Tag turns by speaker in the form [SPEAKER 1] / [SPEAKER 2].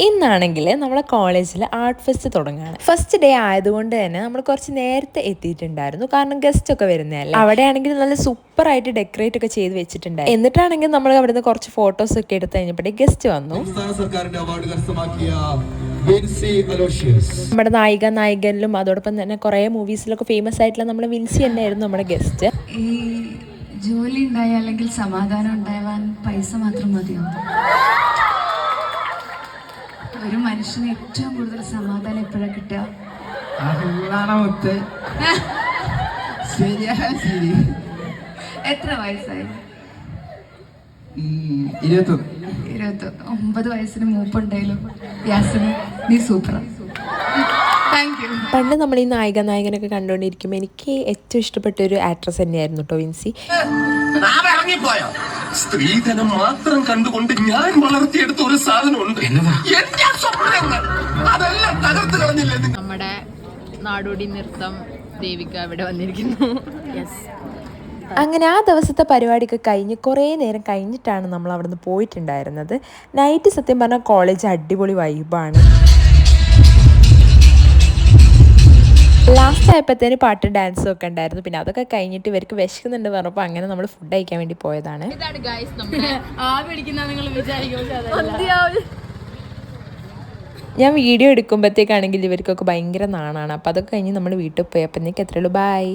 [SPEAKER 1] ഇന്നാണെങ്കിൽ നമ്മളെ കോളേജിൽ ആർട്ട് ഫെസ്റ്റ് തുടങ്ങുകയാണ്. ഫസ്റ്റ് ഡേ ആയതുകൊണ്ട് തന്നെ നമ്മൾ കുറച്ച് നേരത്തെ എത്തിയിട്ടുണ്ടായിരുന്നു, കാരണം ഗസ്റ്റ് ഒക്കെ വരുന്നതല്ലേ. അവിടെയാണെങ്കിൽ നല്ല സൂപ്പർ ആയിട്ട് ഡെക്കറേറ്റ് ഒക്കെ ചെയ്ത് വെച്ചിട്ടുണ്ടായിരുന്നു. എന്നിട്ടാണെങ്കിൽ നമ്മൾ അവിടുന്ന് കുറച്ച് ഫോട്ടോസ് ഒക്കെ എടുത്ത് കഴിഞ്ഞപ്പോഴേ ഗസ്റ്റ് വന്നു. നമ്മുടെ നായികനിലും അതോടൊപ്പം തന്നെ കുറെ മൂവീസിലൊക്കെ ഫേമസ് ആയിട്ടുള്ള നമ്മുടെ വിൻസി തന്നെയായിരുന്നു നമ്മുടെ ഗസ്റ്റ്.
[SPEAKER 2] ഈ ജോലി ഉണ്ടായ അല്ലെങ്കിൽ സമാധാനം ഉണ്ടാവാൻ പൈസ മാത്രം മതിയോ? ഒരു മനുഷ്യന് ഏറ്റവും കൂടുതൽ സമാധാനം എപ്പോഴാണ് കിട്ടുക? എത്ര വയസ്സായി? 29 വയസ്സിന് മൂപ്പുണ്ടായാലും യാസിന് നീ സൂപ്പറാണ്.
[SPEAKER 1] പണ്ട് നമ്മൾ ഈ നായകനൊക്കെ കണ്ടുകൊണ്ടിരിക്കുമ്പോൾ എനിക്ക് ഏറ്റവും ഇഷ്ടപ്പെട്ട ഒരു ആക്ട്രസ് തന്നെയായിരുന്നു കേട്ടോ വിൻസി.
[SPEAKER 3] സ്ത്രീധനം മാത്രം കണ്ടുകൊണ്ട് ഞാൻ വളർത്തിയെടുത്ത ഒരു സാധനമുണ്ട്, അതെല്ലാം തകർത്ത് കളഞ്ഞില്ലേ?
[SPEAKER 4] നമ്മുടെ നാടോടി നൃത്തം ദേവിക ഇവിടെ വന്നിരിക്കുന്നു.
[SPEAKER 1] അങ്ങനെ ആ ദിവസത്തെ പരിപാടിയൊക്കെ കഴിഞ്ഞ് കുറേ നേരം കഴിഞ്ഞിട്ടാണ് നമ്മൾ അവിടെ നിന്ന് പോയിട്ടുണ്ടായിരുന്നത്. നൈറ്റ് സത്യം പറഞ്ഞാൽ കോളേജ് അടിപൊളി വൈബാണ്. ലാസ്റ്റ് ആയപ്പോഴത്തേന് പാട്ട് ഡാൻസും ഒക്കെ ഉണ്ടായിരുന്നു. പിന്നെ അതൊക്കെ കഴിഞ്ഞിട്ട് ഇവർക്ക് വിശക്കുന്നുണ്ട് പറഞ്ഞപ്പോൾ അങ്ങനെ നമ്മൾ ഫുഡ് കഴിക്കാൻ വേണ്ടി പോയതാണ്. ഞാൻ വീഡിയോ എടുക്കുമ്പോഴത്തേക്കാണെങ്കിൽ ഇവർക്കൊക്കെ ഭയങ്കര നാണാണ്. അപ്പോൾ അതൊക്കെ കഴിഞ്ഞ് നമ്മൾ വീട്ടിൽ പോയി. അപ്പോഴത്തേക്ക് എത്രയുള്ളൂ, ബൈ.